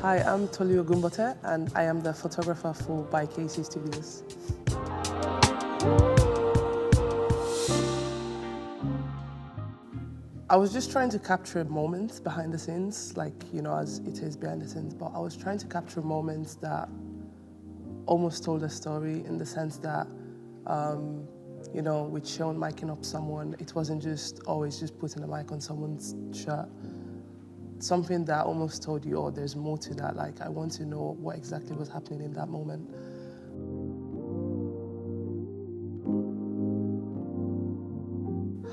Hi, I'm Tolu Ogumbote, and I am the photographer for KAC Studios. I was just trying to capture moments behind the scenes, like, as it is behind the scenes, but I was trying to capture moments that almost told a story in the sense that, with Sean miking up someone, it wasn't just always just putting a mic on someone's shirt. Something that almost told you, oh, there's more to that. Like, I want to know what exactly was happening in that moment.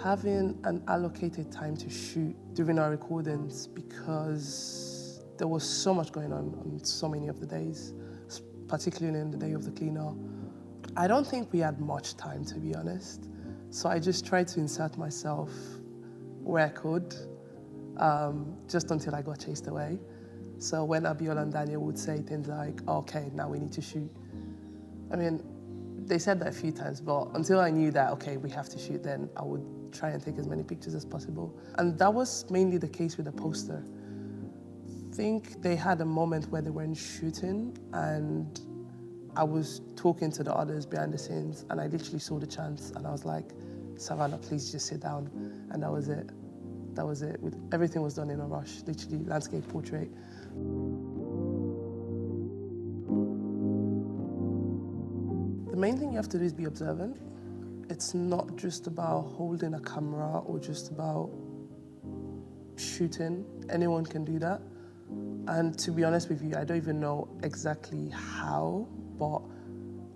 Having an allocated time to shoot during our recordings, because there was so much going on so many of the days, particularly in the day of the cleaner. I don't think we had much time, to be honest. So I just tried to insert myself where I could, just until I got chased away. So when Abiola and Daniel would say things like, okay, now we need to shoot. I mean, they said that a few times, but until I knew that, okay, we have to shoot, then I would try and take as many pictures as possible. And that was mainly the case with the poster. I think they had a moment where they weren't shooting, and I was talking to the others behind the scenes, and I literally saw the chance, and I was like, Savannah, please just sit down. And that was it. That was it. Everything was done in a rush, literally landscape, portrait. The main thing you have to do is be observant. It's not just about holding a camera or just about shooting. Anyone can do that. And to be honest with you, I don't even know exactly how, but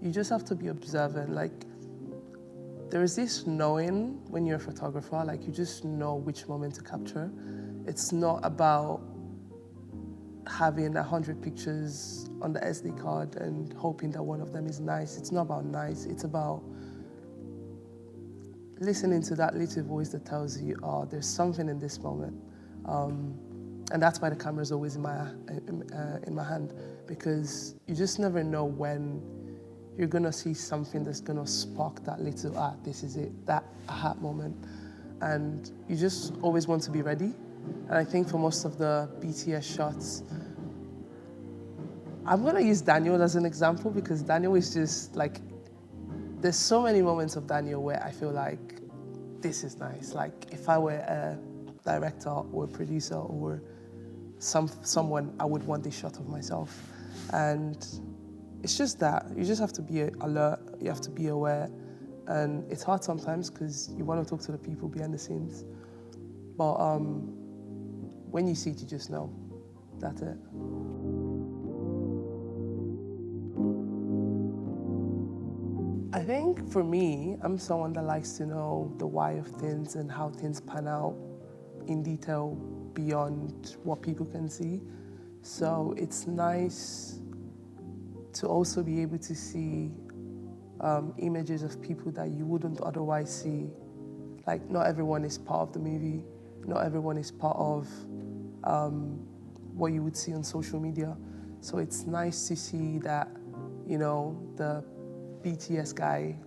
you just have to be observant. Like, there is this knowing when you're a photographer, like you just know which moment to capture. It's not about having 100 pictures on the SD card and hoping that one of them is nice. It's not about nice, it's about listening to that little voice that tells you, oh, there's something in this moment. And that's why the camera is always in my hand, because you just never know when you're gonna see something that's gonna spark that little, this is it, that aha moment. And you just always want to be ready. And I think for most of the BTS shots, I'm gonna use Daniel as an example, because Daniel is just like, there's so many moments of Daniel where I feel like, this is nice. Like, if I were a director or a producer or someone, I would want this shot of myself. And it's just that, you just have to be alert, you have to be aware. And it's hard sometimes because you want to talk to the people behind the scenes. But when you see it, you just know. That's it. I think for me, I'm someone that likes to know the why of things and how things pan out in detail beyond what people can see. So it's nice to also be able to see images of people that you wouldn't otherwise see. Like, not everyone is part of the movie. Not everyone is part of what you would see on social media. So it's nice to see that, the BTS guy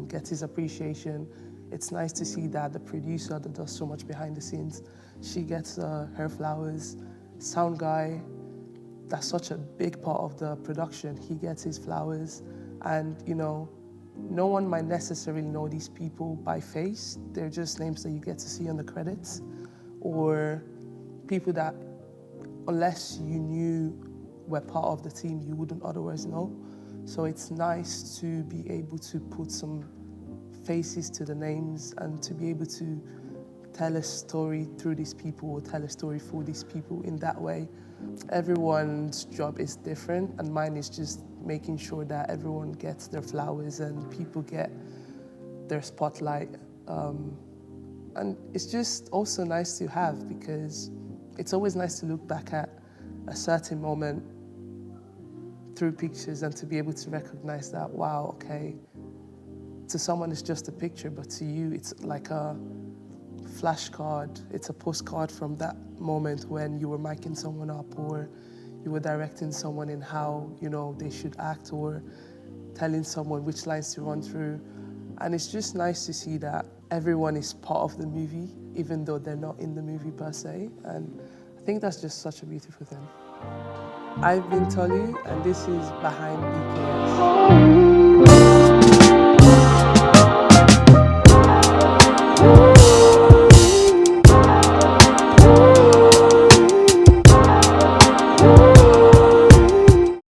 gets his appreciation. It's nice to see that the producer that does so much behind the scenes, she gets her flowers. Sound guy, that's such a big part of the production, he gets his flowers. And, no one might necessarily know these people by face. They're just names that you get to see on the credits, or people that, unless you knew were part of the team, you wouldn't otherwise know. So it's nice to be able to put some faces to the names and to be able to tell a story through these people or tell a story for these people in that way. Everyone's job is different, and mine is just making sure that everyone gets their flowers and people get their spotlight. And it's just also nice to have, because it's always nice to look back at a certain moment through pictures and to be able to recognize that, wow, okay, to someone it's just a picture, but to you it's like a flashcard, it's a postcard from that moment when you were miking someone up, or you were directing someone in how, they should act, or telling someone which lines to run through. And it's just nice to see that everyone is part of the movie, even though they're not in the movie per se. And I think that's just such a beautiful thing. I've been Tolu, and this is Behind BKS.